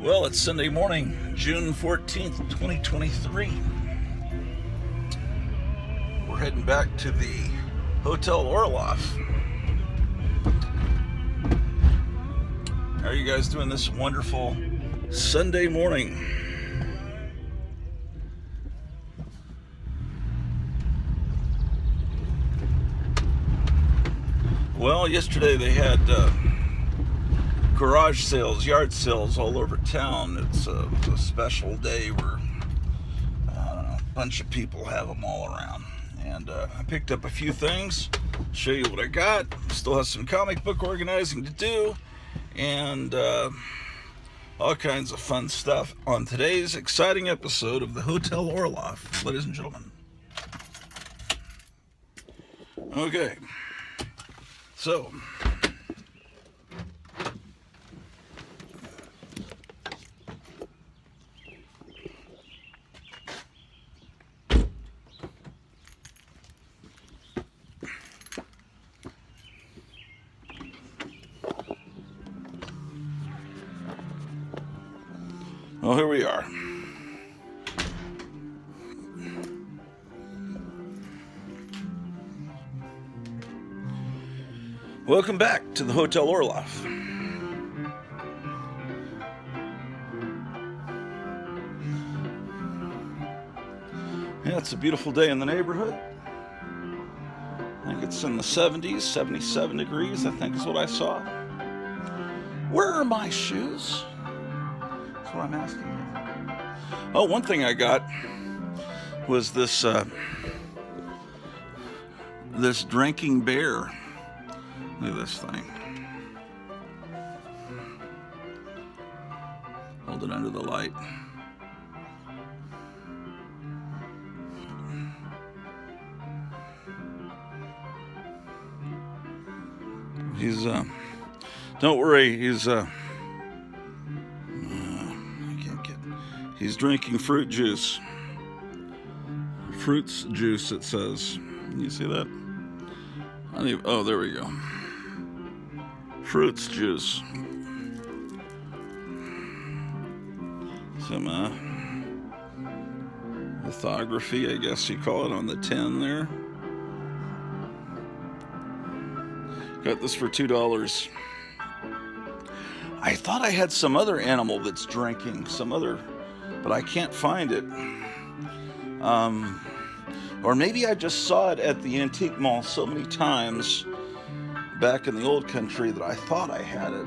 Well, it's Sunday morning, June 14th, 2023. We're heading back to the Hotel Orloff. How are you guys doing this wonderful Sunday morning? Well, yesterday they had garage sales, yard sales all over town. It's a special day where a bunch of people have them all around. And I picked up a few things, show you what I got. Still have some comic book organizing to do, and all kinds of fun stuff on today's exciting episode of the Hotel Orloff, ladies and gentlemen. Okay, so well, here we are. Welcome back to the Hotel Orloff. Yeah, it's a beautiful day in the neighborhood. I think it's in the 70s, 77 degrees, I think is what I saw. Where are my shoes? That's what I'm asking you. Oh, one thing I got was this this drinking bear. Look at this thing. Hold it under the light. He's don't worry, he's drinking fruit juice. Fruits juice, it says. You see that? Oh, there we go. Fruits juice. Some lithography, I guess you call it, on the tin there. Got this for $2. I thought I had some other animal that's drinking, but I can't find it. Or maybe I just saw it at the antique mall so many times back in the old country that I thought I had it.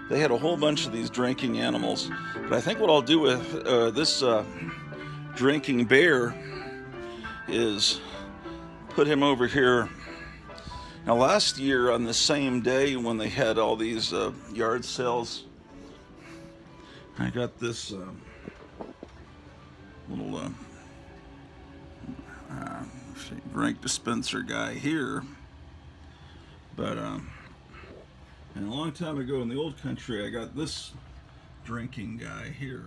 They had a whole bunch of these drinking animals. But I think what I'll do with this drinking bear is put him over here. Now, last year on the same day when they had all these yard sales, I got this little drink dispenser guy here. But and a long time ago in the old country, I got this drinking guy here.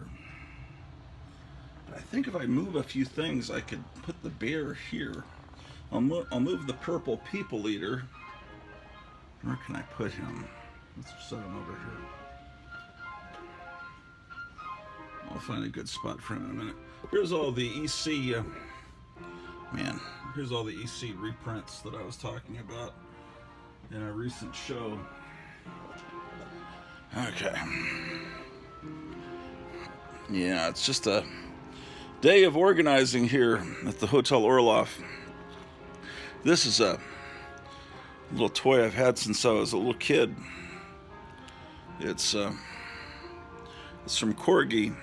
But I think if I move a few things, I could put the bear here. I'll move the purple people eater. Where can I put him? Let's set him over here. I'll find a good spot for him in a minute. Here's all the EC, here's all the EC reprints that I was talking about in a recent show. Okay. Yeah, it's just a day of organizing here at the Hotel Orloff. This is a little toy I've had since I was a little kid. It's from Corgi.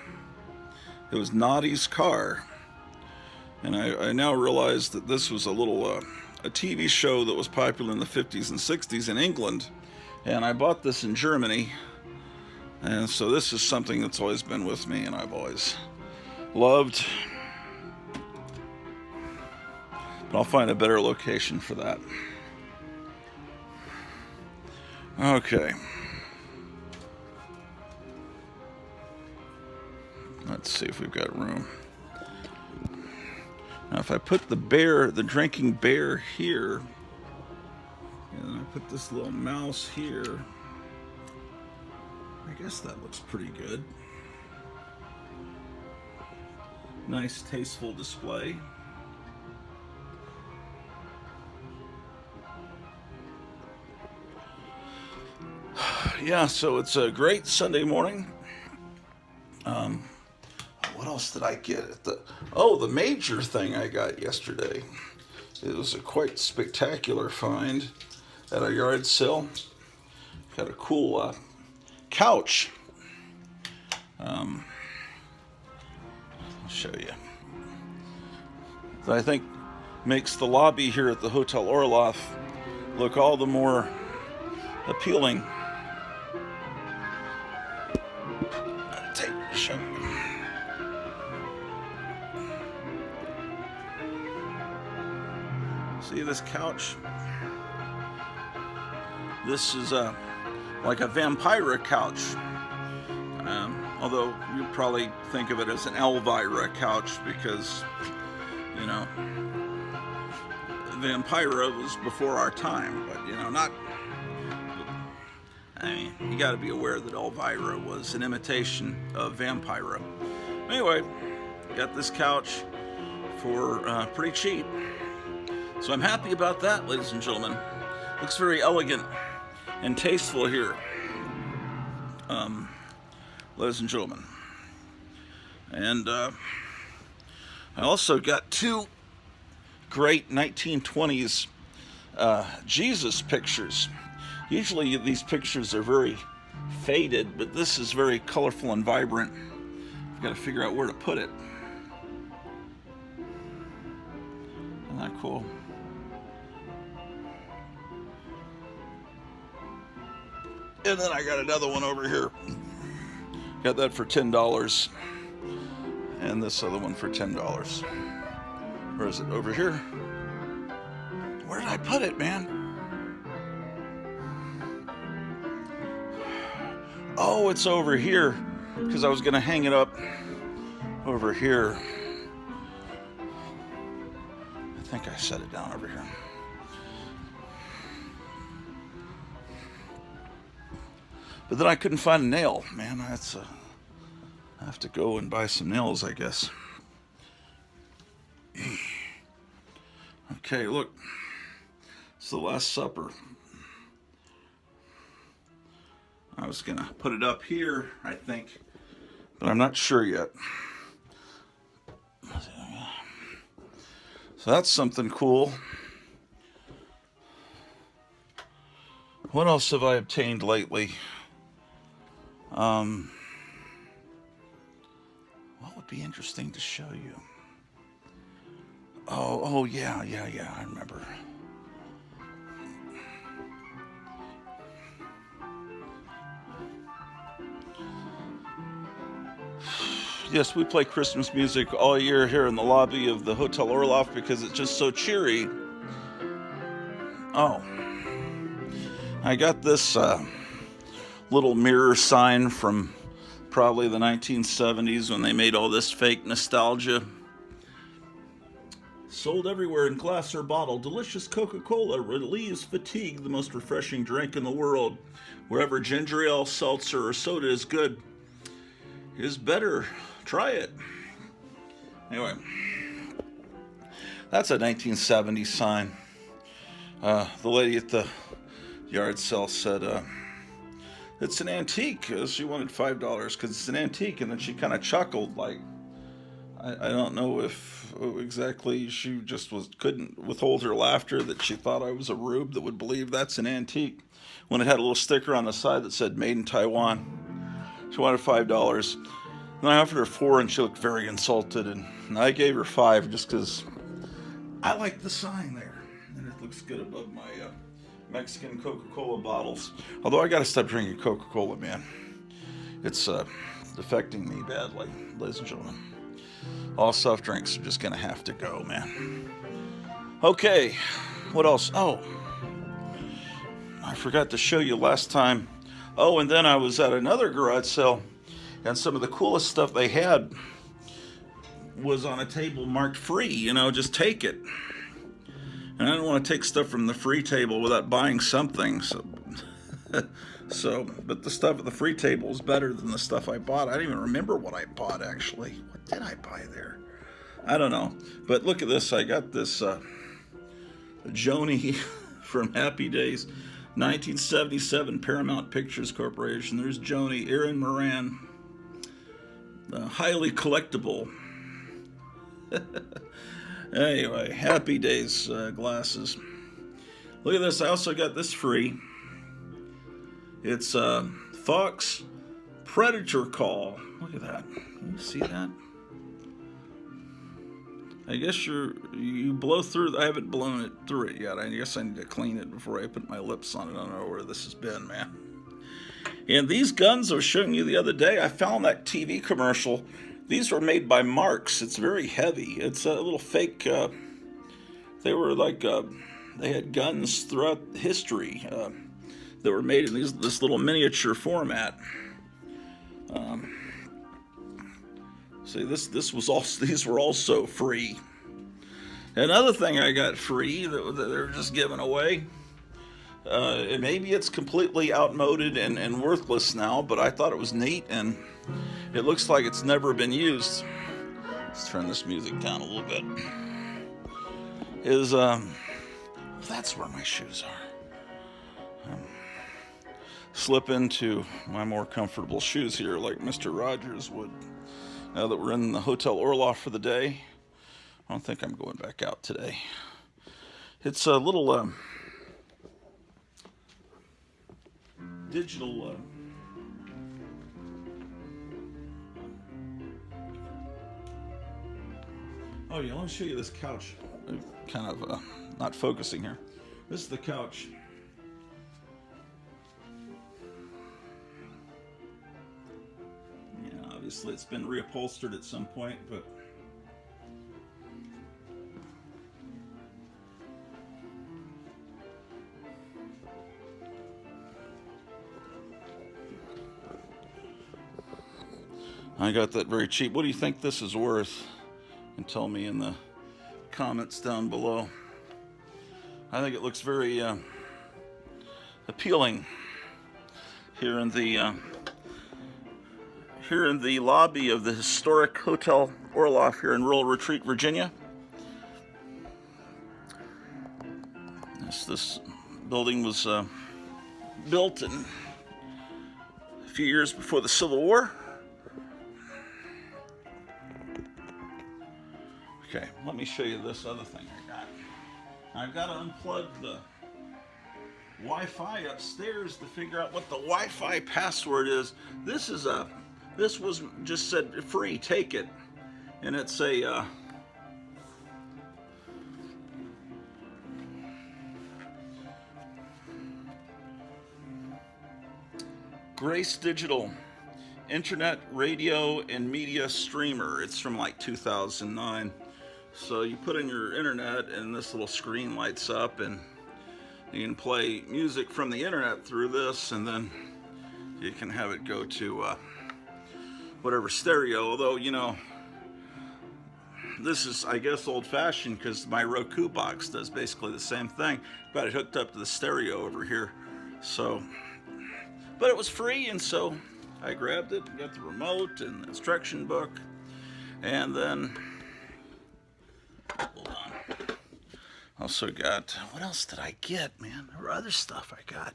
It was Naughty's car. And I now realize that this was a TV show that was popular in the 50s and 60s in England. And I bought this in Germany. And so this is something that's always been with me and I've always loved. But I'll find a better location for that. Okay. Let's see if we've got room. Now if I put the drinking bear here, and I put this little mouse here, I guess that looks pretty good. Nice, tasteful display. Yeah, so it's a great Sunday morning. Um, what else did I get? The major thing I got yesterday. It was a quite spectacular find at a yard sale. Got a cool couch. I'll show you. That I think makes the lobby here at the Hotel Orloff look all the more appealing. Show you. See this couch? This is like a Vampira couch. Although you probably think of it as an Elvira couch because, you know, Vampira was before our time, but not. I mean, you got to be aware that Elvira was an imitation of Vampira. Anyway, got this couch for pretty cheap. So I'm happy about that, ladies and gentlemen. Looks very elegant and tasteful here, ladies and gentlemen. And I also got two great 1920s Jesus pictures. Usually these pictures are very faded, but this is very colorful and vibrant. I've got to figure out where to put it. Isn't that cool? And then I got another one over here. Got that for $10. And this other one for $10. Where is it? Over here? Where did I put it, man? Oh, it's over here, because I was going to hang it up over here. I think I set it down over here. But then I couldn't find a nail. Man, I have to go and buy some nails, I guess. Okay, look. It's the Last Supper. I was going to put it up here, I think, but I'm not sure yet. So that's something cool. What else have I obtained lately? What would be interesting to show you? Oh, yeah, I remember. Yes, we play Christmas music all year here in the lobby of the Hotel Orloff because it's just so cheery. Oh, I got this little mirror sign from probably the 1970s when they made all this fake nostalgia. Sold everywhere in glass or bottle, delicious Coca-Cola relieves fatigue, the most refreshing drink in the world. Wherever ginger ale, seltzer, or soda is good, is better. Try it. Anyway, that's a 1970s sign. The lady at the yard sale said it's an antique. She wanted $5 because it's an antique, and then she kind of chuckled like, I don't know if exactly she just couldn't withhold her laughter that she thought I was a rube that would believe that's an antique when it had a little sticker on the side that said made in Taiwan. She wanted $5. And I offered her $4 and she looked very insulted, and I gave her $5 just because I like the sign there and it looks good above my Mexican Coca-Cola bottles. Although I gotta stop drinking Coca-Cola, man. It's affecting me badly, ladies and gentlemen. All soft drinks are just gonna have to go, man. Okay, what else? Oh, I forgot to show you last time. Oh, and then I was at another garage sale, and some of the coolest stuff they had was on a table marked free, just take it. And I don't want to take stuff from the free table without buying something, but the stuff at the free table is better than the stuff I bought. I don't even remember what I bought, actually. What did I buy there? I don't know. But look at this. I got this Joni from Happy Days, 1977 Paramount Pictures Corporation. There's Joni, Erin Moran, highly collectible. Anyway, Happy Days glasses. Look at this. I also got this free. It's Fox Predator Call. Look at that. Can you see that? I guess you blow through. I haven't blown it through it yet. I guess I need to clean it before I put my lips on it. I don't know where this has been, man. And these guns I was showing you the other day, I found that TV commercial. These were made by Marks. It's very heavy. It's a little fake. They were like they had guns throughout history that were made in this little miniature format. See, this was also, these were also free. Another thing I got free that they're just giving away. Maybe it's completely outmoded and worthless now, but I thought it was neat, and it looks like it's never been used. Let's turn this music down a little bit. That's where my shoes are. Slip into my more comfortable shoes here, like Mr. Rogers would. Now that we're in the Hotel Orloff for the day, I don't think I'm going back out today. It's a little digital. Oh yeah, let me show you this couch. Kind of not focusing here. This is the couch. Obviously, it's been reupholstered at some point, but I got that very cheap. What do you think this is worth? And tell me in the comments down below. I think it looks very appealing here in the lobby of the historic Hotel Orloff here in Rural Retreat, Virginia. This building was built a few years before the Civil War. Okay, let me show you this other thing I got. I've got to unplug the Wi-Fi upstairs to figure out what the Wi-Fi password is. This was just said free, take it. And it's a Grace Digital Internet Radio and Media Streamer. It's from like 2009. So you put in your internet and this little screen lights up and you can play music from the internet through this, and then you can have it go to whatever stereo. Although, you know, this is, I guess, old-fashioned because my Roku box does basically the same thing. Got it hooked up to the stereo over here. So, but it was free, and so I grabbed it and got the remote and the instruction book. And then, hold on. Also got, what else did I get, man? There were other stuff I got.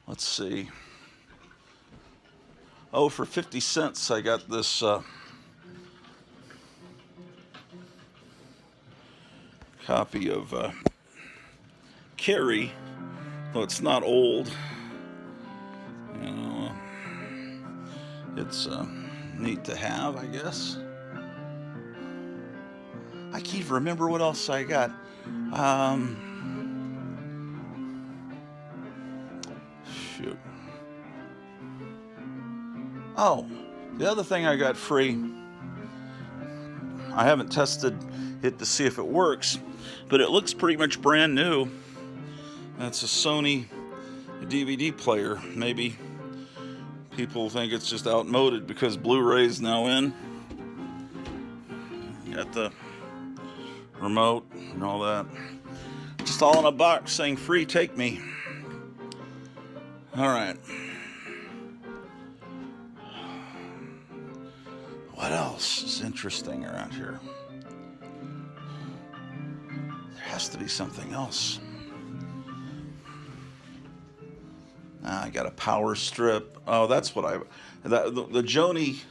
Let's see. Oh, for 50 cents, I got this copy of Carrie, though it's not old. You know, it's neat to have, I guess. I can't even remember what else I got. Shoot. Oh, the other thing I got free, I haven't tested it to see if it works, but it looks pretty much brand new. That's a Sony DVD player. Maybe people think it's just outmoded because Blu-ray's now in. Got the remote and all that. Just all in a box saying free, take me. All right. else is interesting around here? There has to be something else. I got a power strip. Oh, that's what the Joni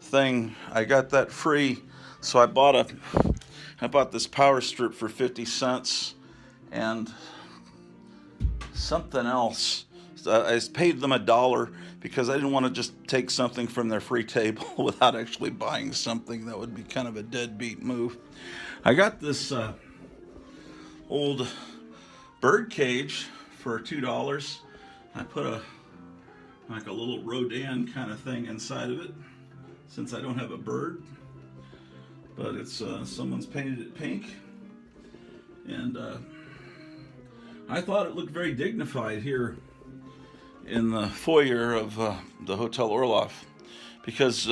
thing. I got that free, so I bought this power strip for 50 cents and something else. I paid them $1 because I didn't want to just take something from their free table without actually buying something. That would be kind of a deadbeat move. I got this old bird cage for $2. I put a little Rodin kind of thing inside of it, since I don't have a bird. But it's someone's painted it pink, and I thought it looked very dignified here in the foyer of the Hotel Orloff, because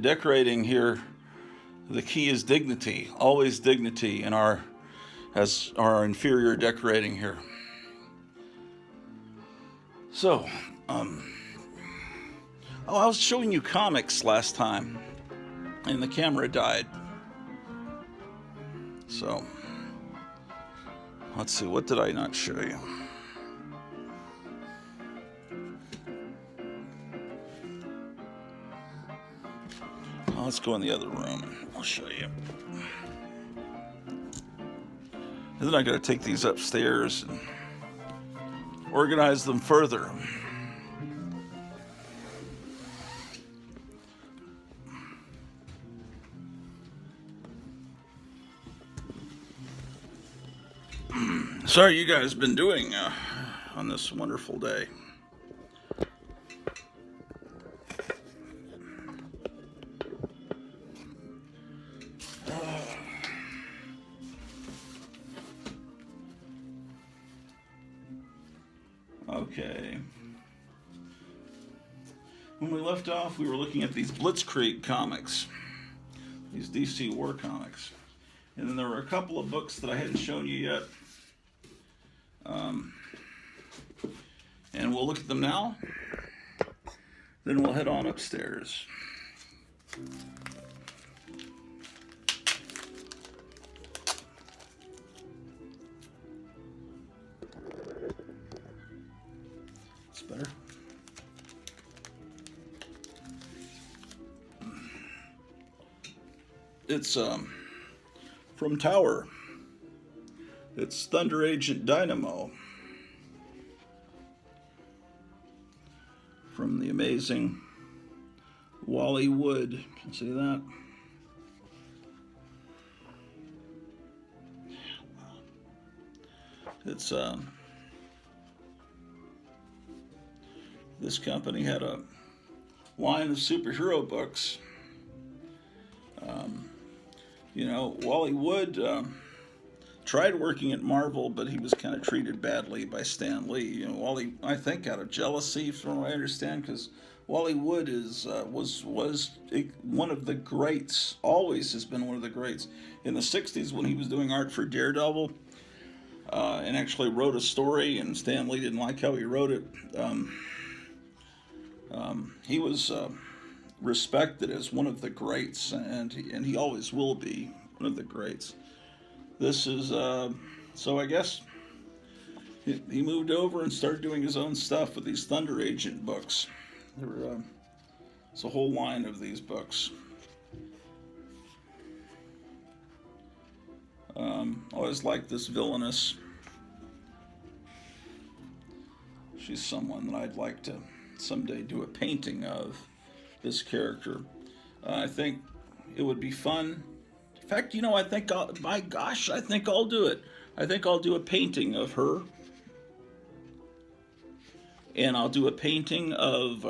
decorating here, the key is dignity, always dignity in our inferior decorating here. So, I was showing you comics last time, and the camera died. So, let's see, what did I not show you? Let's go in the other room. I'll show you. And then I got to take these upstairs and organize them further. So, how you guys been doing on this wonderful day? Okay. When we left off, we were looking at these Blitzkrieg comics, these DC war comics. And then there were a couple of books that I hadn't shown you yet. And we'll look at them now. Then we'll head on upstairs. It's better. It's from Tower. It's Thunder Agent Dynamo. From the amazing Wally Wood. Can you see that? It's this company had a line of superhero books. Wally Wood tried working at Marvel, but he was kind of treated badly by Stan Lee. Wally, I think, out of jealousy, from what I understand, because Wally Wood was one of the greats. Always has been one of the greats. In the '60s, when he was doing art for Daredevil, and actually wrote a story, and Stan Lee didn't like how he wrote it. He was respected as one of the greats, and he always will be one of the greats. This is, so I guess he moved over and started doing his own stuff with these Thunder Agent books. It's a whole line of these books. Always liked this villainess. She's someone that I'd like to someday do a painting of, this character. I think it would be fun. In fact, I think I think I'll do it. I think I'll do a painting of her. And I'll do a painting of,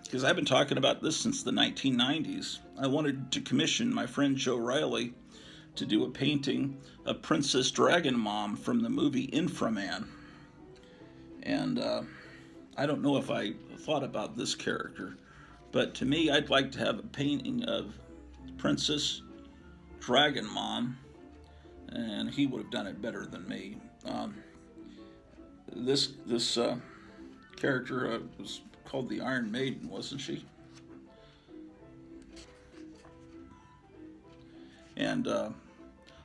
because I've been talking about this since the 1990s. I wanted to commission my friend Joe Riley to do a painting of Princess Dragon Mom from the movie Inframan. And I don't know if I thought about this character, but to me, I'd like to have a painting of Princess Dragon Mom, and he would have done it better than me. This character was called the Iron Maiden, wasn't she? And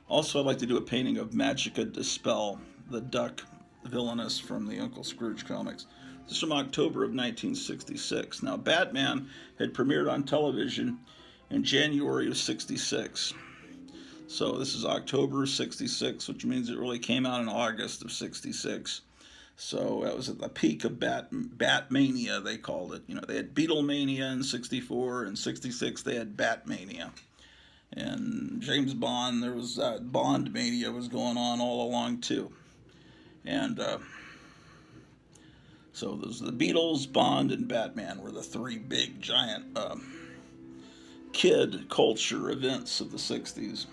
also, I'd like to do a painting of Magica Dispel, the duck villainess from the Uncle Scrooge comics. This is from October of 1966. Now, Batman had premiered on television in January of 66. So this is October 66, which means it really came out in August of 66. So that was at the peak of Batmania, they called it. You know, they had Beatlemania in 64, and 66 they had Batmania. And James Bond, there was Bond mania was going on all along too. And so there's the Beatles, Bond, and Batman were the three big giant kid culture events of the 60s.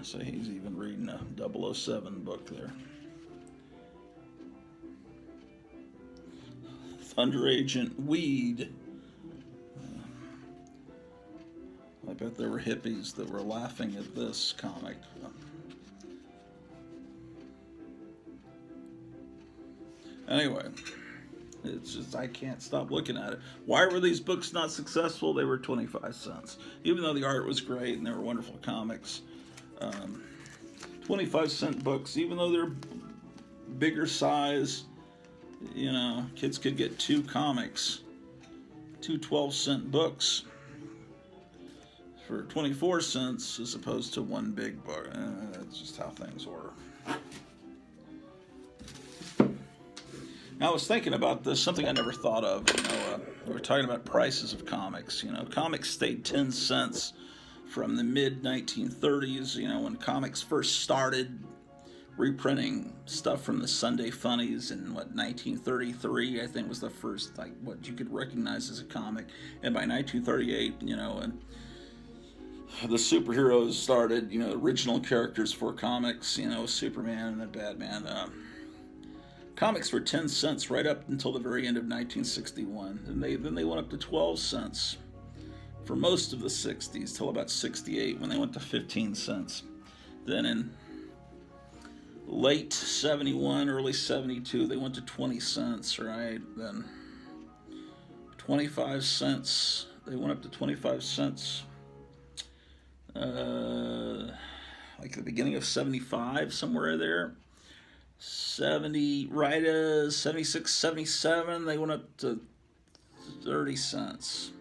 So he's even reading a 007 book there. Thunder Agent Weed. I bet there were hippies that were laughing at this comic. Anyway, it's just, I can't stop looking at it. Why were these books not successful? They were 25 cents. Even though the art was great and they were wonderful comics. 25-cent books, even though they're bigger size, you know, kids could get two comics, two 12-cent books for 24 cents as opposed to one big book. That's just how things were. Now, I was thinking about this, something I never thought of. You know, we were talking about prices of comics. You know, comics stayed 10 cents from the mid-1930s, you know, when comics first started reprinting stuff from the Sunday Funnies in, 1933, I think was the first, like, what you could recognize as a comic. And by 1938, you know, and the superheroes started, you know, original characters for comics, you know, Superman and then Batman. Comics were 10 cents right up until the very end of 1961. And then they went up to 12 cents. For most of the 60s, till about 68, when they went to 15 cents. Then in late 71, early 72, they went to 20 cents, right? Then 25 cents, they went up to 25 cents. Like the beginning of 75, somewhere there. 76, 77, they went up to 30 cents.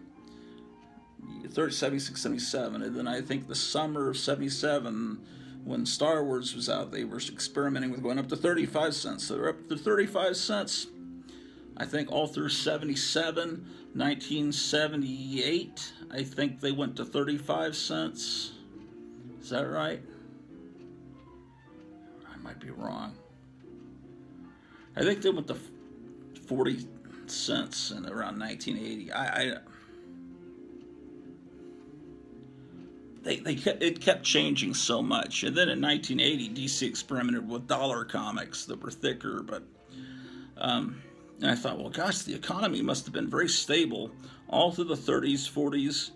76, 77, and then I think the summer of 77, when Star Wars was out, they were experimenting with going up to 35 cents. So they're up to 35 cents, I think, all through 77, 1978, I think they went to 35 cents. Is that right? I might be wrong. I think they went to 40 cents in around 1980. It kept changing so much. And then in 1980, DC experimented with dollar comics that were thicker. But and I thought, well, gosh, the economy must have been very stable all through the 30s, 40s,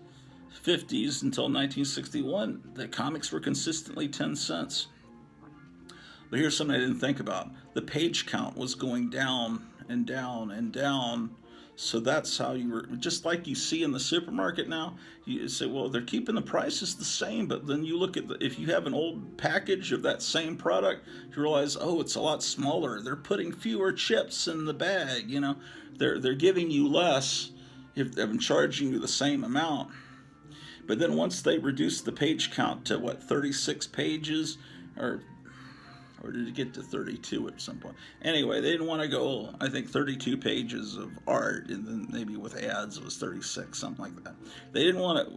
50s until 1961. The comics were consistently 10 cents. But here's something I didn't think about. The page count was going down and down and down. So that's how you were, just like you see in the supermarket now, you say, well, they're keeping the prices the same, but then you look at, if you have an old package of that same product, you realize, oh, it's a lot smaller. They're putting fewer chips in the bag, you know. They're giving you less if they're charging you the same amount. But then once they reduce the page count to, 36 pages, or did it get to 32 at some point? Anyway, they didn't want to go, I think, 32 pages of art, and then maybe with ads it was 36, something like that. They didn't want to,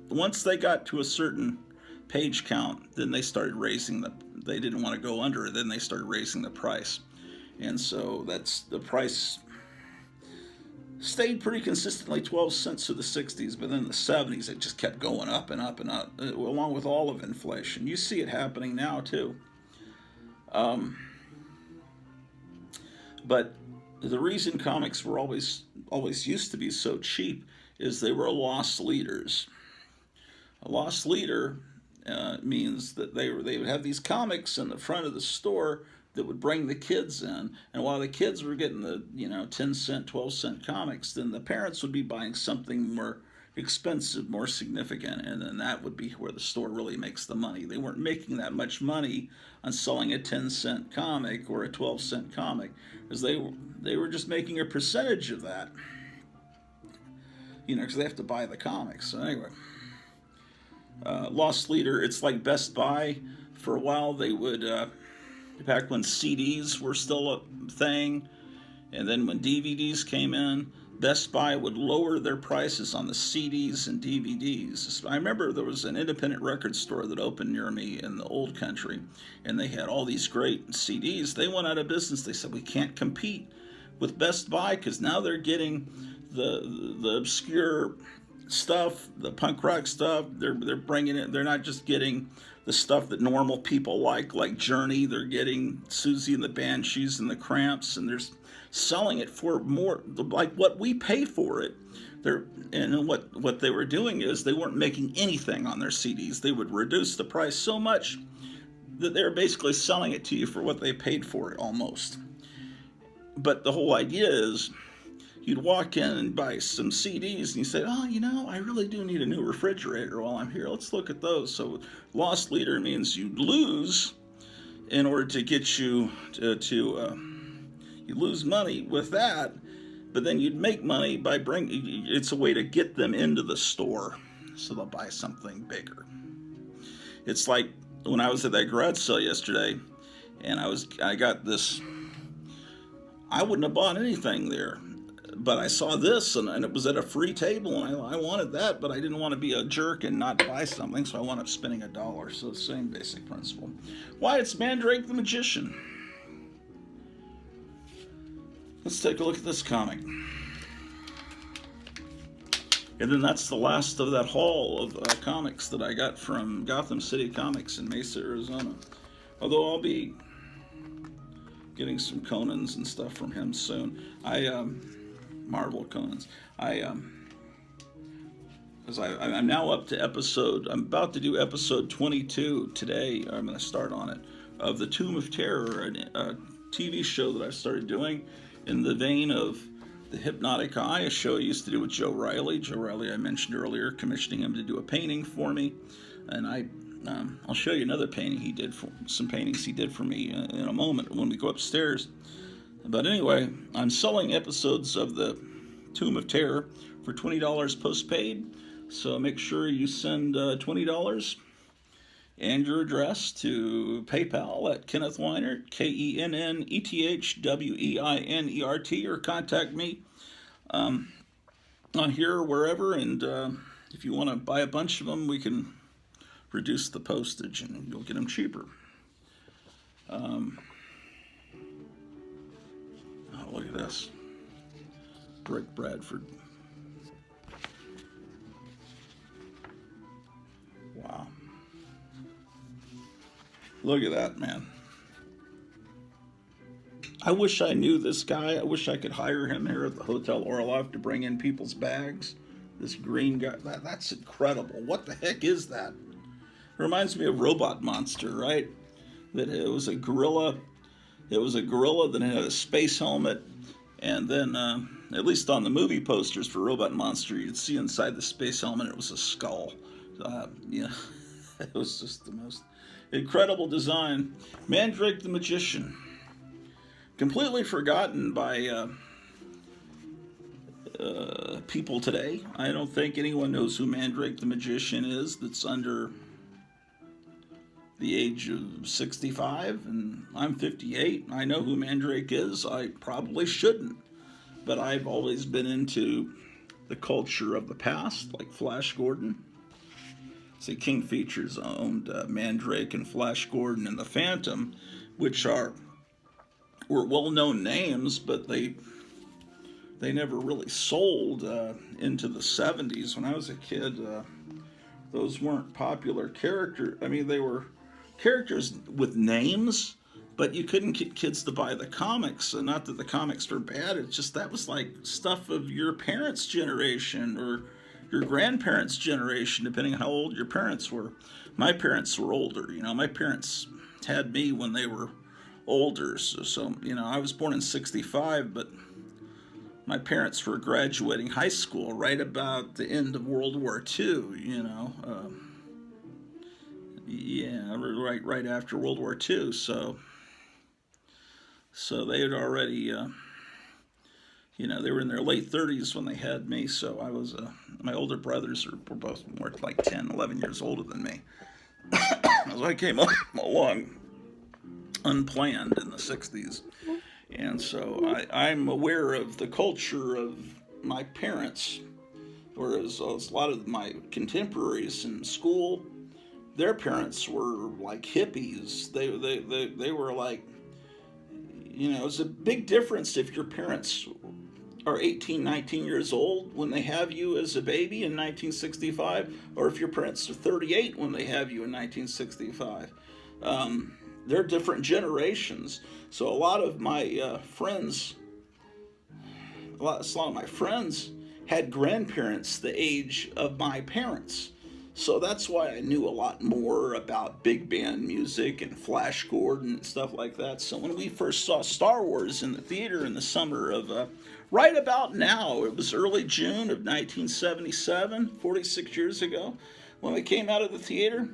once they got to a certain page count, then they started raising they didn't want to go under, then they started raising the price. And so the price stayed pretty consistently 12 cents through the 60s, but then in the 70s it just kept going up and up and up, along with all of inflation. You see it happening now too. But the reason comics were always used to be so cheap is they were lost leaders. A lost leader means that they would have these comics in the front of the store that would bring the kids in. And while the kids were getting the 10-cent, 12-cent comics, then the parents would be buying something more expensive, more significant, and then that would be where the store really makes the money. They weren't making that much money on selling a 10-cent comic or a 12-cent comic, because they were just making a percentage of that, because they have to buy the comics. So anyway, Lost Leader, it's like Best Buy. For a while, they would, back when CDs were still a thing, and then when DVDs came in, Best Buy would lower their prices on the CDs and DVDs. I remember there was an independent record store that opened near me in the old country, and they had all these great CDs. They went out of business. They said, we can't compete with Best Buy because now they're getting the obscure stuff, the punk rock stuff. They're bringing it. They're not just getting the stuff that normal people like Journey. They're getting Susie and the Banshees and the Cramps, and they're selling it for more like what we pay for it. And what they were doing is they weren't making anything on their CDs. They would reduce the price so much that they were basically selling it to you for what they paid for it almost. But the whole idea is you'd walk in and buy some CDs and you say, oh, I really do need a new refrigerator while I'm here. Let's look at those. So Lost Leader means you lose in order to get you you lose money with that, but then you'd make money by it's a way to get them into the store so they'll buy something bigger. It's like when I was at that garage sale yesterday and I got this, I wouldn't have bought anything there, but I saw this and it was at a free table and I wanted that, but I didn't want to be a jerk and not buy something, so I wound up spending $1. So the same basic principle. Why, it's Mandrake the Magician. Let's take a look at this comic. And then that's the last of that haul of comics that I got from Gotham City Comics in Mesa, Arizona. Although I'll be getting some Conans and stuff from him soon. Marvel Conans. Because I'm now up to I'm about to do episode 22 today. I'm going to start on it, of the Tomb of Terror, a TV show that I've started doing in the vein of the Hypnotic Eye, a show I used to do with Joe Riley. Joe Riley, I mentioned earlier, commissioning him to do a painting for me. And I'll show you another painting he did some paintings he did for me in a moment when we go upstairs. But anyway, I'm selling episodes of the Tomb of Terror for $20 postpaid. So make sure you send $20 and your address to PayPal at Kenneth Weinert, KENNETHWEINERT, or contact me on here or wherever. And if you want to buy a bunch of them, we can reduce the postage and you'll get them cheaper. Oh, look at this. Rick Bradford. Wow. Look at that, man. I wish I knew this guy. I wish I could hire him here at the Hotel Orloff to bring in people's bags. This green guy. That's incredible. What the heck is that? It reminds me of Robot Monster, right? That it was a gorilla. It was a gorilla that had a space helmet. And then, at least on the movie posters for Robot Monster, you'd see inside the space helmet it was a skull. It was just the most incredible design. Mandrake the Magician. Completely forgotten by people today. I don't think anyone knows who Mandrake the Magician is that's under the age of 65, and I'm 58. I know who Mandrake is. I probably shouldn't, but I've always been into the culture of the past, like Flash Gordon. See, King Features owned Mandrake and Flash Gordon and the Phantom, which were well-known names, but they never really sold into the 70s. When I was a kid, those weren't popular characters. I mean, they were characters with names, but you couldn't get kids to buy the comics. And not that the comics were bad, it's just that was like stuff of your parents' generation or your grandparents' generation, depending on how old your parents were. My parents were older. My parents had me when they were older. So I was born in '65, but my parents were graduating high school right about the end of World War II. Yeah, right after World War II. So they had already, they were in their late 30s when they had me. So my older brothers were both more like 10, 11 years older than me. So I came along unplanned in the '60s. And so I'm aware of the culture of my parents, whereas a lot of my contemporaries in school, their parents were like hippies. They were like, it's a big difference if your parents are 18, 19 years old when they have you as a baby in 1965, or if your parents are 38 when they have you in 1965. They're different generations. So a lot of my friends had grandparents the age of my parents. So that's why I knew a lot more about big band music and Flash Gordon and stuff like that. So when we first saw Star Wars in the theater in the summer of right about now, it was early June of 1977, 46 years ago, when we came out of the theater,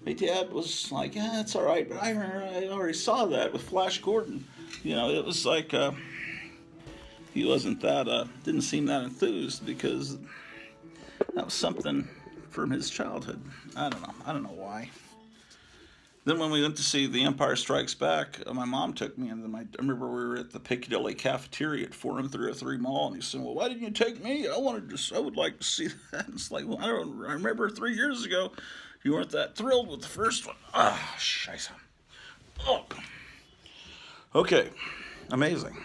my dad was like, "Yeah, it's all right," but I remember I already saw that with Flash Gordon. It was like he wasn't didn't seem that enthused because that was something from his childhood. I don't know why. Then when we went to see The Empire Strikes Back, my mom took me into I remember we were at the Piccadilly cafeteria at 403 Mall, and he said, "Well, why didn't you take me? I would like to see that." And it's like, well, I remember 3 years ago, you weren't that thrilled with the first one. Ah, scheiße. Oh. Okay, amazing.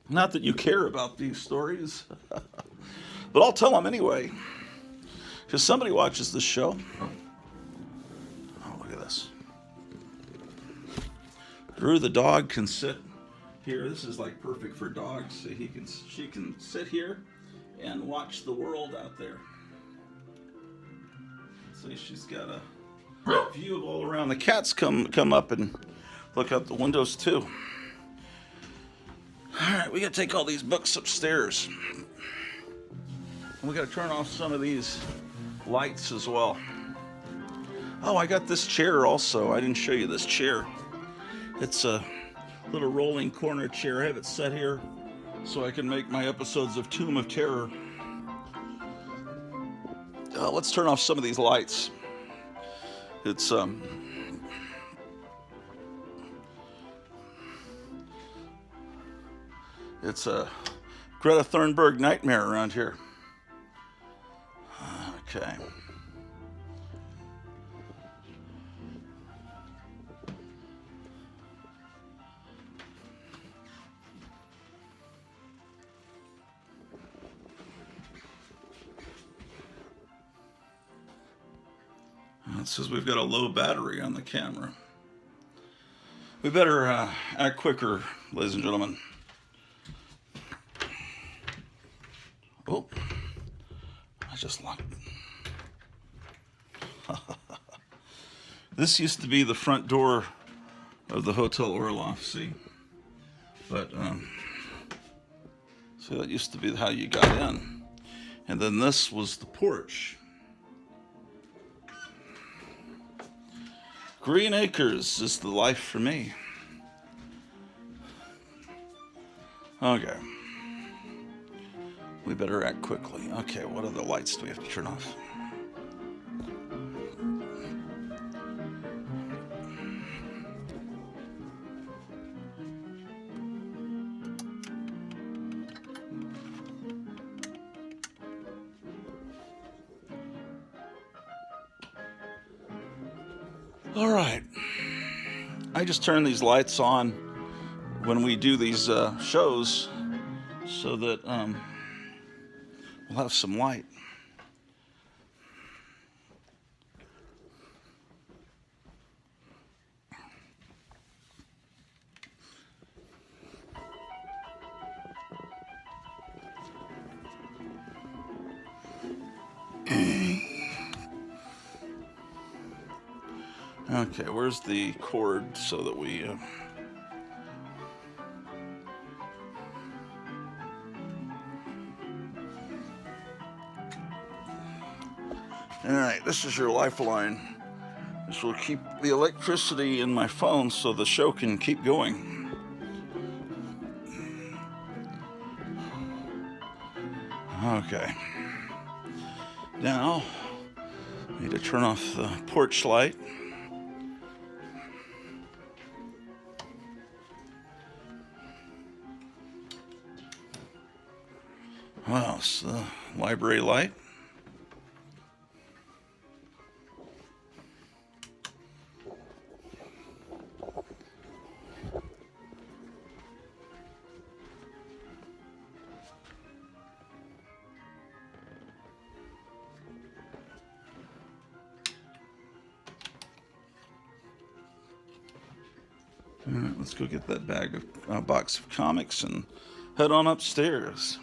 Not that you care about these stories, but I'll tell them anyway. Because somebody watches this show. Oh, look at this. Drew the dog can sit here. This is like perfect for dogs. So she can sit here and watch the world out there. See, she's got a view of all around. The cats come up and look out the windows too. All right, we got to take all these books upstairs. And we got to turn off some of these lights as well. Oh, I got this chair also. I didn't show you this chair. It's a little rolling corner chair. I have it set here so I can make my episodes of Tomb of Terror. Let's turn off some of these lights. It's a Greta Thunberg nightmare around here. Okay. It says we've got a low battery on the camera. We better act quicker, ladies and gentlemen. Oh, I just locked it. This used to be the front door of the Hotel Orloff, see? But, so that used to be how you got in. And then this was the porch. Green Acres is the life for me. Okay. We better act quickly. Okay, what other lights do we have to turn off? All right. I just turn these lights on when we do these shows so that we'll have some light. Okay, where's the cord so that we Alright, this is your lifeline. This will keep the electricity in my phone so the show can keep going. Okay. Now, I need to turn off the porch light. Well, it's the library light. All right, let's go get that box of comics and head on upstairs.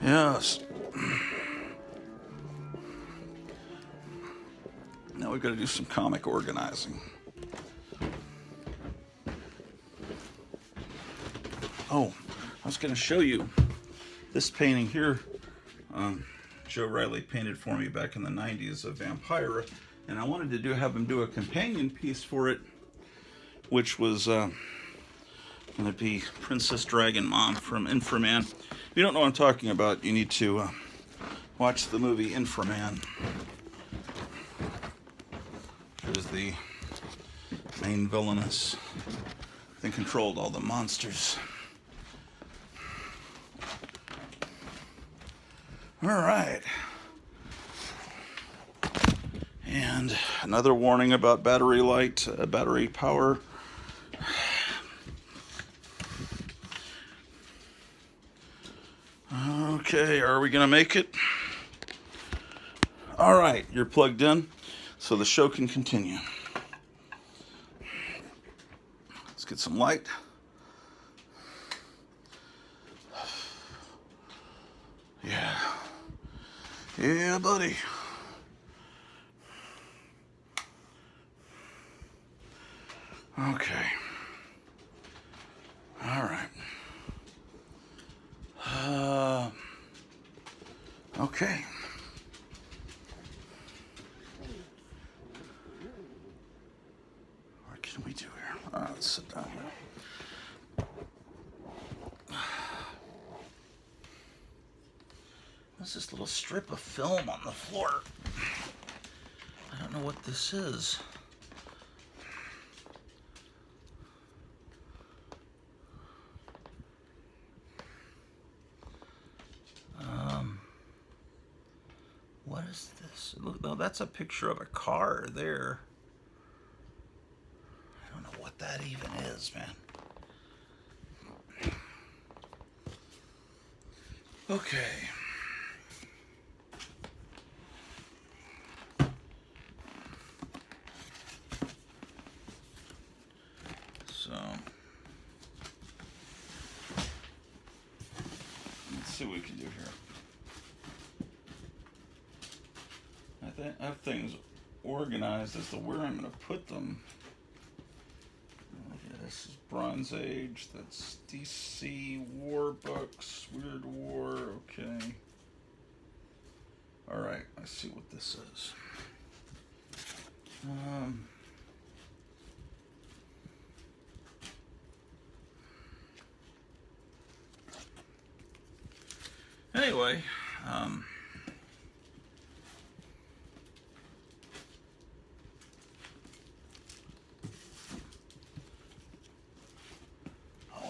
Yes. Now we've got to do some comic organizing. Oh, I was going to show you this painting here. Joe Riley painted for me back in the 90s of Vampira, and I wanted to have him do a companion piece for it, which was going to be Princess Dragon Mom from Inframan. If you don't know what I'm talking about, you need to watch the movie Inframan. There's the main villainess that controlled all the monsters. All right. And another warning about battery power. Okay, are we going to make it? All right, you're plugged in, so the show can continue. Let's get some light. Yeah. Yeah, buddy. Okay. All right. Okay. What can we do here? Let's sit down here. What's this little strip of film on the floor? I don't know what this is. What is this? Look, no, that's a picture of a car there. I don't know what that even is, man. Okay. So, let's see what we can do here. I have things organized as to where I'm going to put them. Okay, this is Bronze Age. That's DC War Books. Weird War. Okay. All right. I see what this is. Anyway.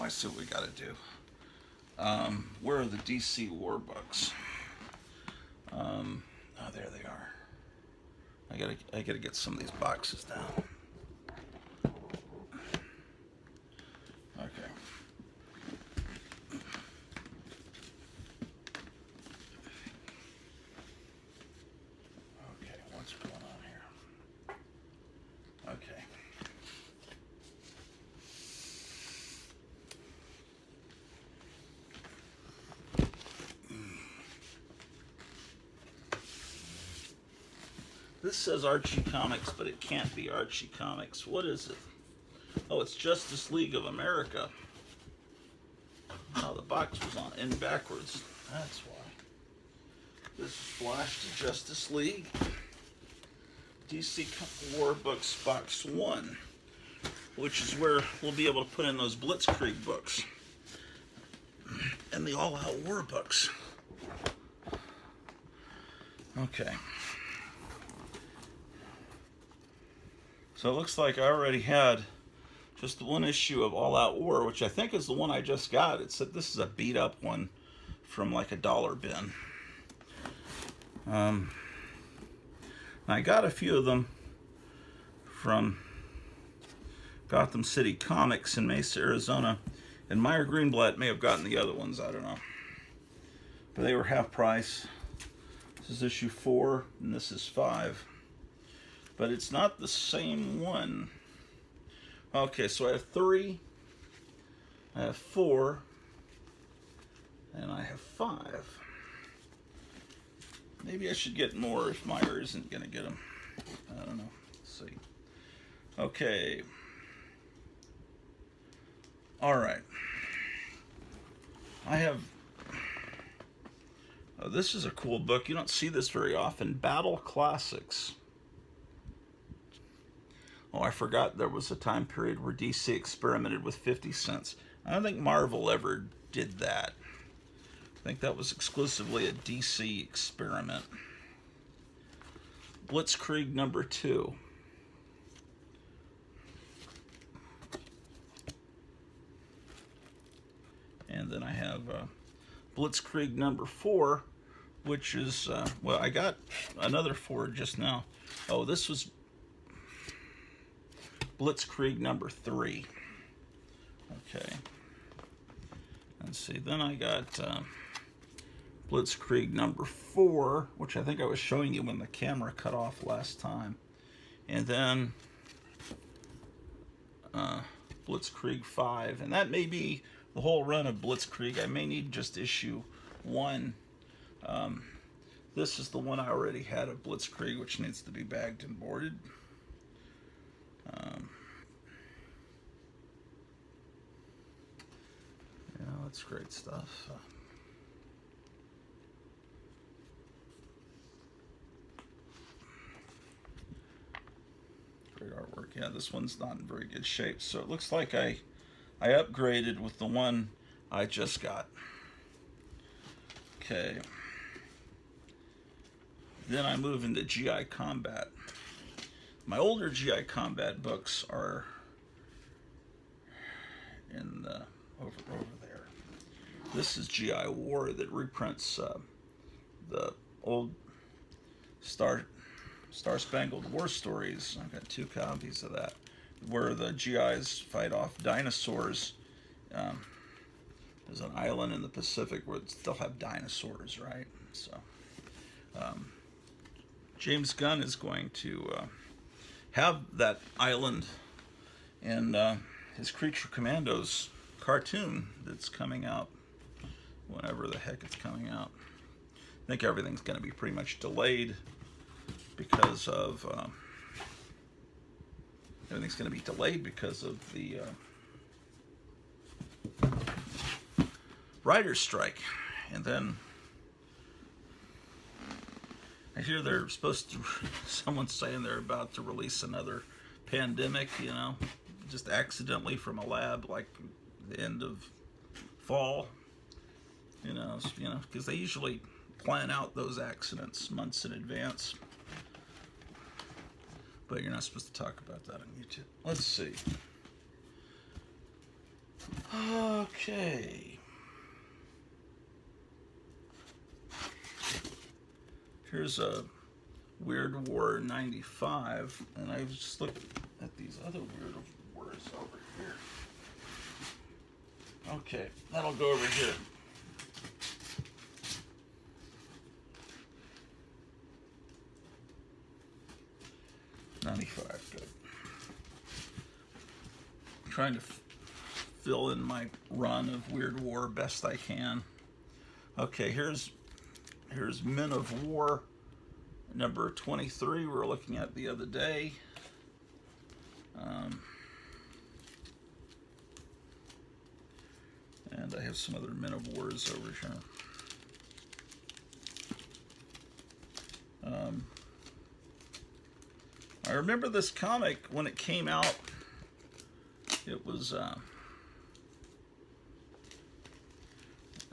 I see what we got to do. Where are the DC War Books? Oh, there they are. I gotta get some of these boxes down. Okay. Okay, what's going on here? Okay. This says Archie Comics, but it can't be Archie Comics. What is it? Oh, it's Justice League of America. Oh, the box was on in backwards. That's why. This is Flash to Justice League. DC War Books Box 1, which is where we'll be able to put in those Blitzkrieg books and the All Out War books. Okay. So it looks like I already had just the one issue of All Out War, which I think is the one I just got. It said this is a beat up one from like a dollar bin. I got a few of them from Gotham City Comics in Mesa, Arizona, and Meyer Greenblatt may have gotten the other ones, I don't know. But they were half price. This is issue 4, and this is 5. But it's not the same one. Okay, so I have 3, I have 4, and I have 5. Maybe I should get more if Meyer isn't going to get them. I don't know. Let's see. Okay. All right. I have... Oh, this is a cool book. You don't see this very often. Battle Classics. Oh, I forgot there was a time period where DC experimented with 50 cents. I don't think Marvel ever did that. I think that was exclusively a DC experiment. Blitzkrieg number 2. And then I have Blitzkrieg number 4, which is, well, I got another 4 just now. Oh, this was Blitzkrieg number 3. Okay. Let's see, then I got Blitzkrieg number 4, which I think I was showing you when the camera cut off last time. And then Blitzkrieg 5. And that may be the whole run of Blitzkrieg. I may need just issue 1. This is the one I already had of Blitzkrieg, which needs to be bagged and boarded. Yeah, that's great stuff. Great artwork. Yeah, this one's not in very good shape, so it looks like I upgraded with the one I just got. Okay. Then I move into GI Combat. My older GI Combat books are in the over there. This is GI War that reprints the old Star Spangled War stories. I've got 2 copies of that, where the GIs fight off dinosaurs. There's an island in the Pacific where they still have dinosaurs, right? So James Gunn is going to have that island in his Creature Commandos cartoon that's coming out whenever the heck it's coming out. I think everything's going to be pretty much delayed because of everything's going to be delayed because of the writer's strike. And then I hear they're supposed to, someone's saying they're about to release another Pandemic, you know, just accidentally from a lab, like the end of fall, you know, because they usually plan out those accidents months in advance. But you're not supposed to talk about that on YouTube. Let's see. Okay. Here's a Weird War 95, and I was just looking at these other Weird Wars over here. Okay, that'll go over here. Good. I'm trying to fill in my run of Weird War best I can. Okay, here's Men of War Number 23 we were looking at the other day. And I have some other Men of Wars over here. I remember this comic when it came out. It was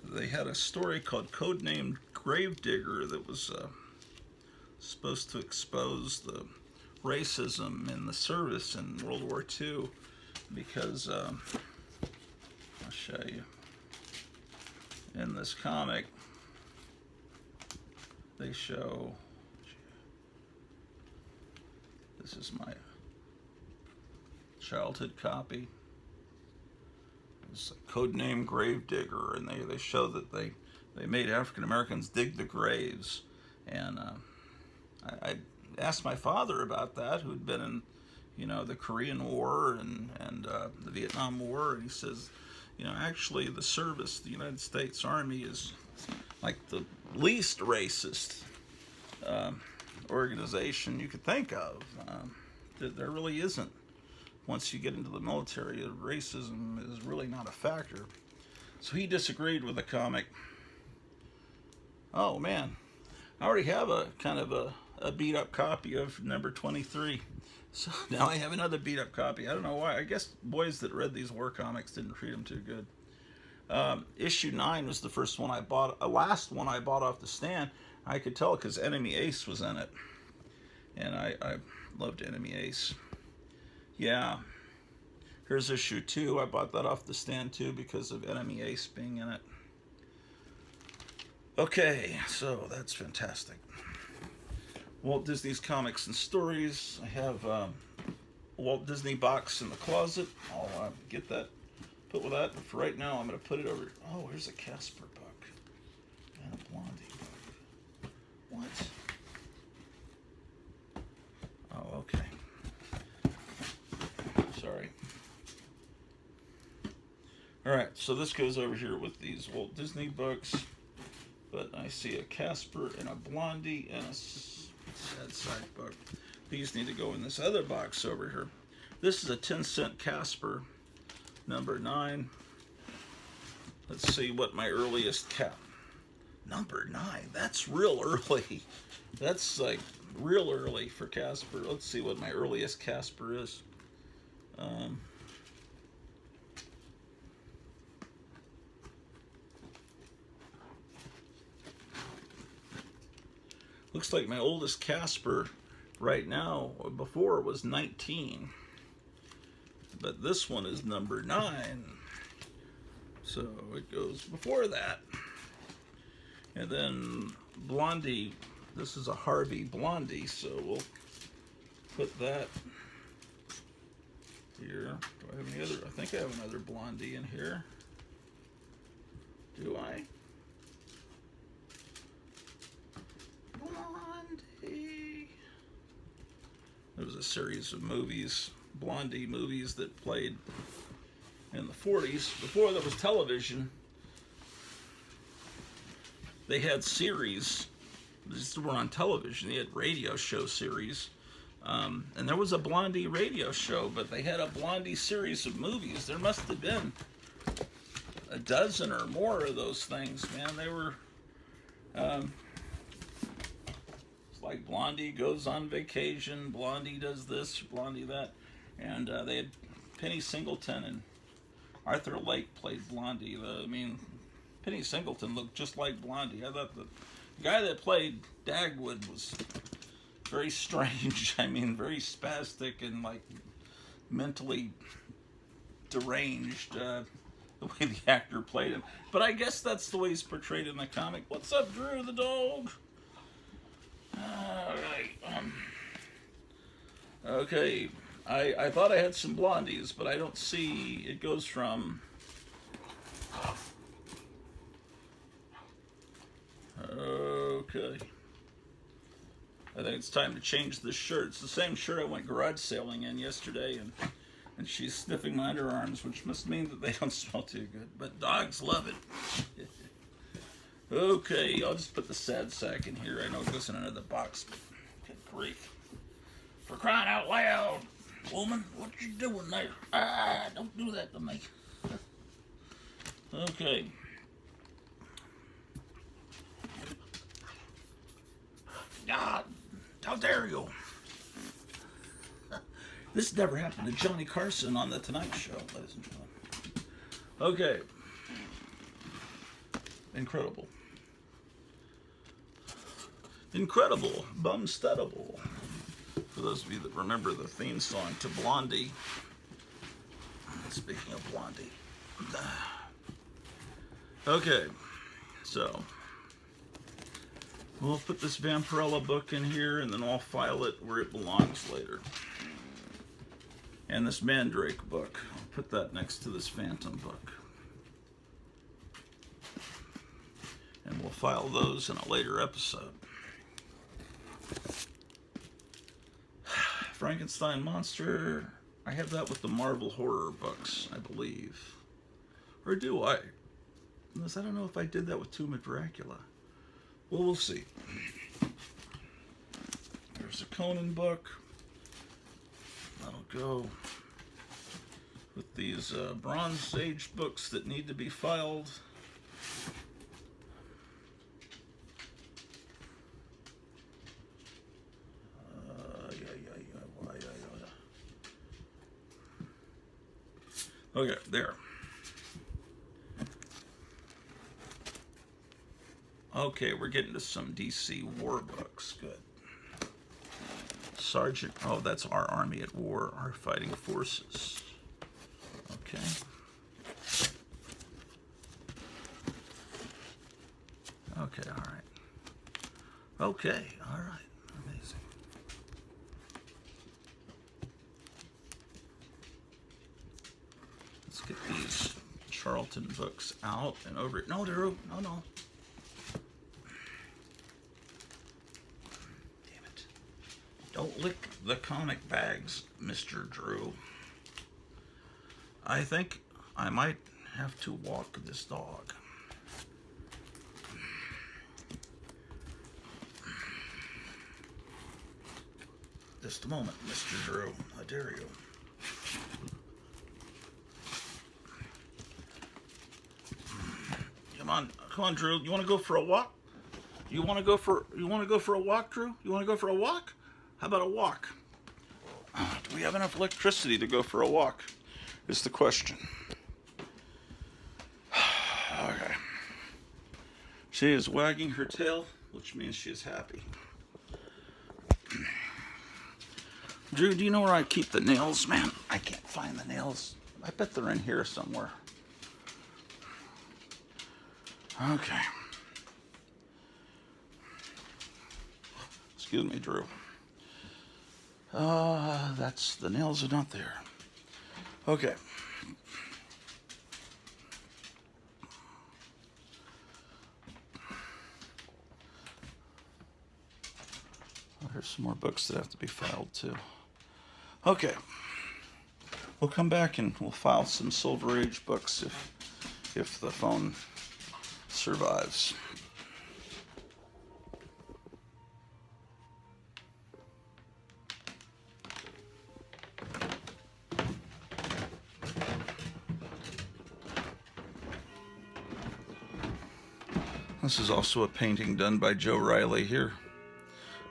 they had a story called Codenamed Gravedigger that was supposed to expose the racism in the service in World War II, because I'll show you in this comic they show, this is my childhood copy. It's a codename Gravedigger, and they show that they made African Americans dig the graves. And I asked my father about that, who'd been in, you know, the Korean War and the Vietnam War, and he says, you know, actually the service, the United States Army, is like the least racist organization you could think of. There really isn't. Once you get into the military, racism is really not a factor. So he disagreed with the comic. Oh man, I already have a kind of a beat up copy of number 23. So now I have another beat up copy. I don't know why. I guess boys that read these war comics didn't treat them too good. Issue 9 was the first one I bought, last one I bought off the stand. I could tell because Enemy Ace was in it. And I loved Enemy Ace. Yeah. Here's issue 2. I bought that off the stand too because of Enemy Ace being in it. Okay, so that's fantastic. Walt Disney's Comics and Stories. I have Walt Disney box in the closet. I'll get that, put with that. But for right now, I'm going to put it over. Oh, here's a Casper book and a Blondie book. What? Oh, okay. Sorry. All right, so this goes over here with these Walt Disney books. But I see a Casper and a Blondie and a sad side book. These need to go in this other box over here. This is a 10-cent Casper, number 9. Let's see what my earliest number 9. That's real early. That's like real early for Casper. Let's see what my earliest Casper is. Looks like my oldest Casper right now, before, was 19. But this one is number 9. So it goes before that. And then Blondie, this is a Harvey Blondie, so we'll put that here. Do I have any other? I think I have another Blondie in here. Do I? Blondie. There was a series of movies, Blondie movies, that played in the 40s. Before there was television, they had series. These were on television. They had radio show series. And there was a Blondie radio show, but they had a Blondie series of movies. There must have been a dozen or more of those things, man. They were... like Blondie goes on vacation, Blondie does this, Blondie that, and they had Penny Singleton and Arthur Lake played Blondie. I mean, Penny Singleton looked just like Blondie. I thought the guy that played Dagwood was very strange. I mean, very spastic and like mentally deranged, the way the actor played him. But I guess that's the way he's portrayed in the comic. What's up, Drew the dog? Alright, okay, I thought I had some Blondies, but I don't see, it goes from, okay, I think it's time to change this shirt. It's the same shirt I went garage sailing in yesterday, and she's sniffing my underarms, which must mean that they don't smell too good, but dogs love it. Okay, I'll just put the sad sack in here. I know it goes in another box, but good grief. For crying out loud, woman, what you doing there? Ah, don't do that to me. Okay. God, how dare you? This never happened to Johnny Carson on The Tonight Show, ladies and gentlemen. Okay. Incredible. Incredible. Bumsteadable. For those of you that remember the theme song to Blondie. Speaking of Blondie. Okay. So. We'll put this Vampirella book in here and then I'll file it where it belongs later. And this Mandrake book. I'll put that next to this Phantom book. And we'll file those in a later episode. Frankenstein Monster. I have that with the Marvel horror books, I believe. Or do I? Unless I don't know if I did that with Tomb of Dracula. Well, we'll see. There's a Conan book. That'll go with these Bronze Age books that need to be filed. Okay, there. Okay, we're getting to some DC war books. Good. Sergeant, oh, that's Our Army at War, Our Fighting Forces. Okay. Okay, all right. Okay, all right. Amazing. Let's get these Charlton books out and over. No, Drew, no. Don't lick the comic bags, Mr. Drew. I think I might have to walk this dog. Just a moment, Mr. Drew. I dare you. Come on, Drew. You want to go for a walk? You want to go for a walk, Drew? You want to go for a walk? How about a walk? Do we have enough electricity to go for a walk? Is the question. Okay. She is wagging her tail, which means she is happy. Drew, do you know where I keep the nails, man? I can't find the nails. I bet they're in here somewhere. Okay. Excuse me, Drew. That's, the nails are not there. Okay. Well, there's some more books that have to be filed too. Okay. We'll come back and we'll file some Silver Age books if the phone survives. This is also a painting done by Joe Riley here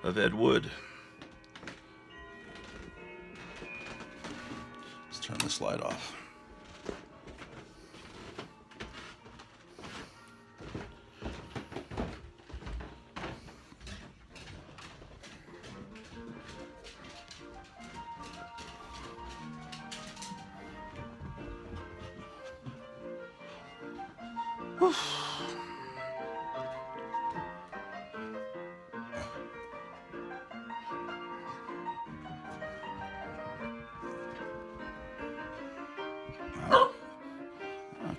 of Ed Wood. Let's turn this light off. Whew.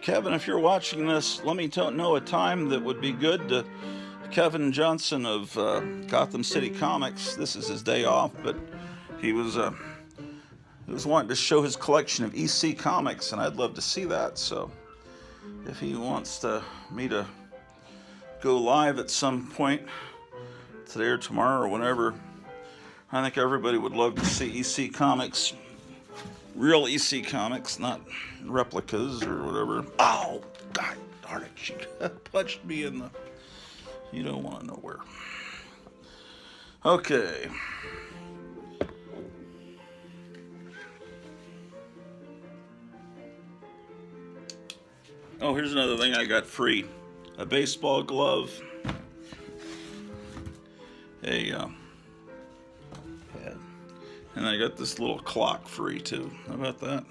Kevin, if you're watching this, let me know a time that would be good to Kevin Johnson of Gotham City Comics. This is his day off, but he was wanting to show his collection of EC comics, and I'd love to see that. So if he wants me to go live at some point today or tomorrow or whenever. I think everybody would love to see EC Comics, real EC Comics, not replicas or whatever. Oh, God darn it, she punched me in the... You don't want to know where. Okay. Oh, here's another thing I got free. A baseball glove. A pad. And I got this little clock free too. How about that?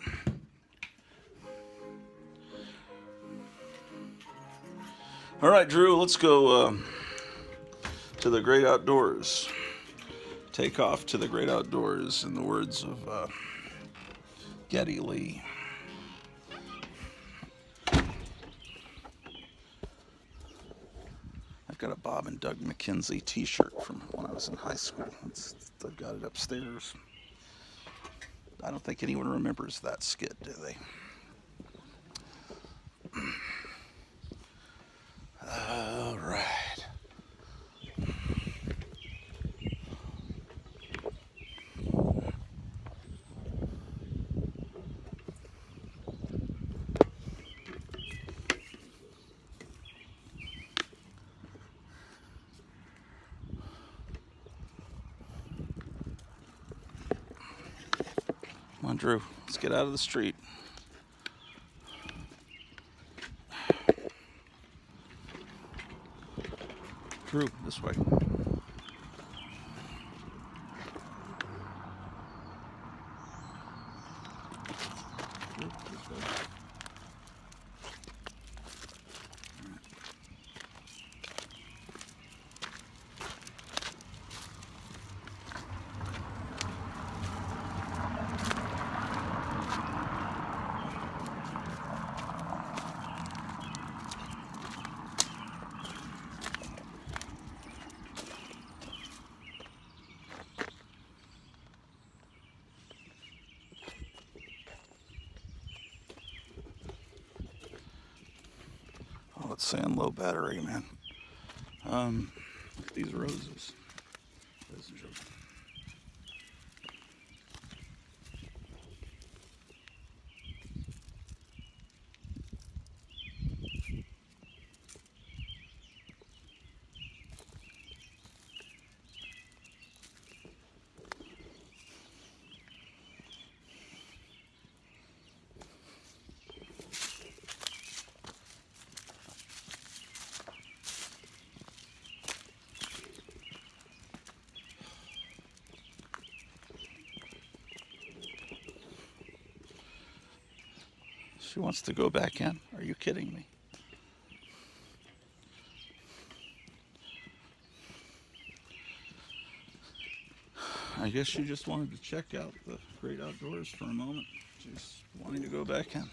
All right, Drew, let's go to the great outdoors. Take off to the great outdoors, in the words of Geddy Lee. I've got a Bob and Doug McKenzie t-shirt from when I was in high school. I've got it upstairs. I don't think anyone remembers that skit, do they? All right. Come on, Drew. Let's get out of the street. Drew, this way. Oh, it's saying low battery, man. Look at these roses. She wants to go back in. Are you kidding me? I guess she just wanted to check out the great outdoors for a moment. She's wanting to go back in.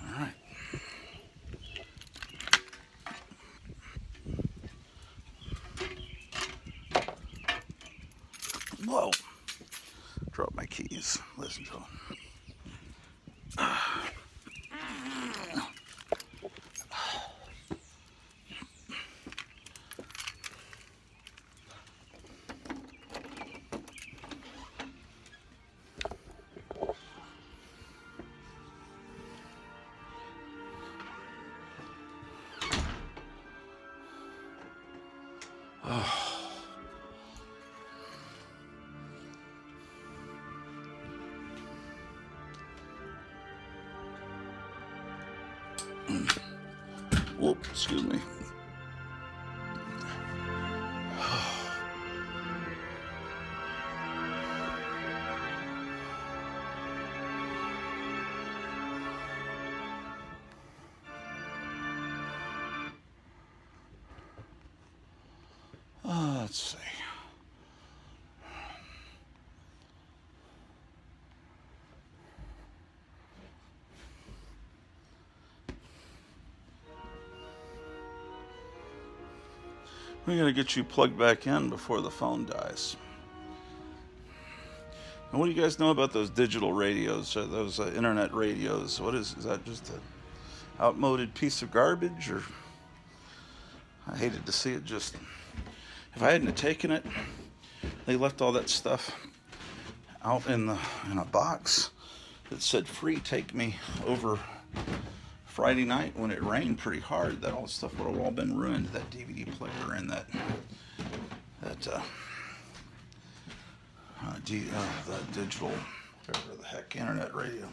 All right. Whoa. Drop my keys, ladies and gentlemen. Whoop, excuse me. Let's see. We're going to get you plugged back in before the phone dies. And what do you guys know about those digital radios, those internet radios? What is that just outmoded piece of garbage, or I hated to see it just. If I hadn't have taken it, they left all that stuff out in a box that said free take me over Friday night when it rained pretty hard. That all the stuff would have all been ruined. That DVD player and that digital, whatever the heck, internet radio.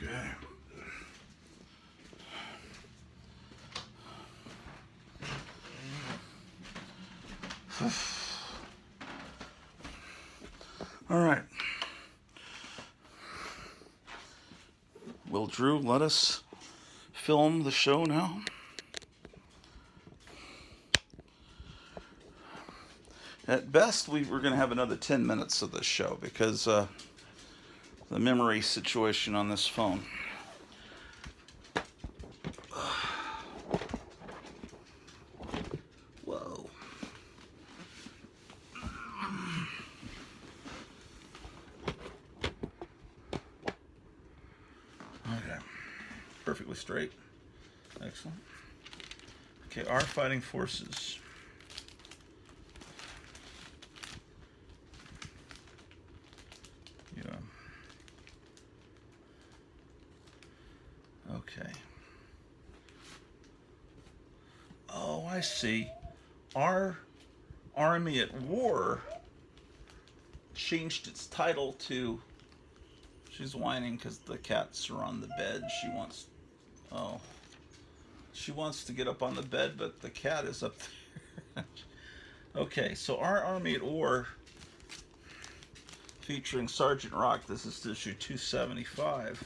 Okay. All right. Will Drew let us film the show now? At best, we're going to have another 10 minutes of this show because the memory situation on this phone. Whoa. Okay. Perfectly straight. Excellent. Okay, our fighting forces. Yeah. Okay. Oh, I see. Our Army at War changed its title to. She's whining because the cats are on the bed. She wants to get up on the bed, but the cat is up there. Okay, so our Army at War, featuring Sergeant Rock. This is issue 275.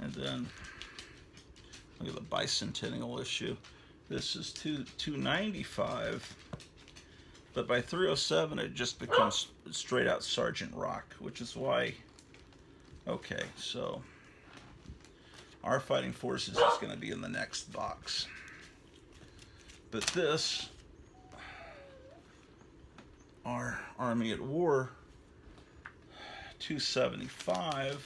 And then, look at the bicentennial issue. This is 295. But by 307, it just becomes straight out Sergeant Rock, which is why. Okay, so our fighting forces is going to be in the next box. But this, our Army at War, 275.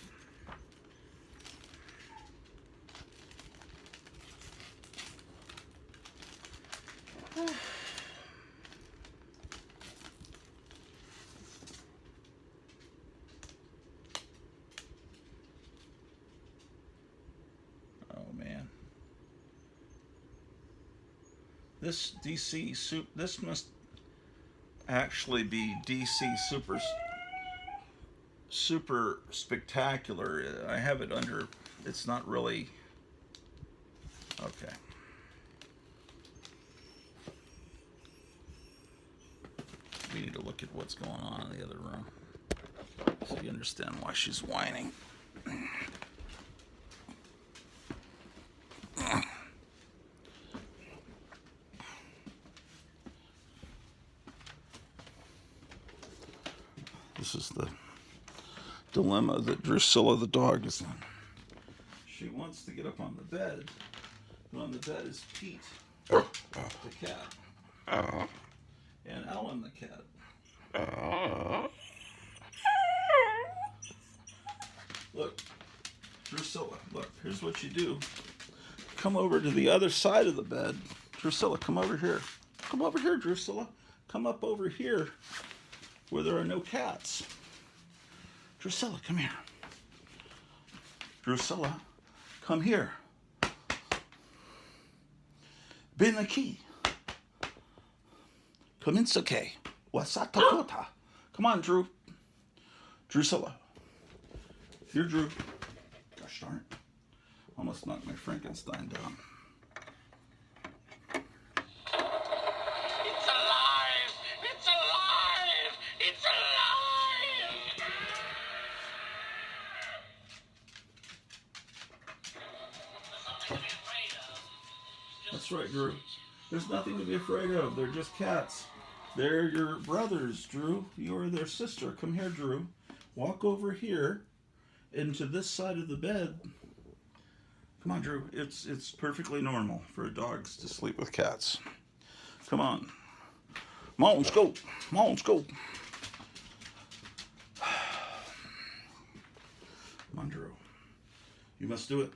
This this must actually be DC super spectacular. I have it under, it's not really, okay. We need to look at what's going on in the other room so you understand why she's whining. This is the dilemma that Drusilla the dog is in. She wants to get up on the bed, but on the bed is Pete, the cat, and Ellen, the cat. Look, Drusilla, look, here's what you do. Come over to the other side of the bed. Drusilla, come over here. Come over here, Drusilla. Come up over here where there are no cats. Drusilla, come here. Drusilla, come here. Benaki. Kominsuke. Wasatakota. Come on, Drew. Drusilla. Here, Drew. Gosh darn it. Almost knocked my Frankenstein down. It's alive! It's alive! It's alive! There's nothing to be afraid of. That's right, Drew. There's nothing to be afraid of. They're just cats. They're your brothers, Drew. You are their sister. Come here, Drew. Walk over here into this side of the bed. Come on, Drew. It's perfectly normal for dogs to sleep with cats. Come on. Come on, let's go. Come on, let's go. Come on, Drew. You must do it.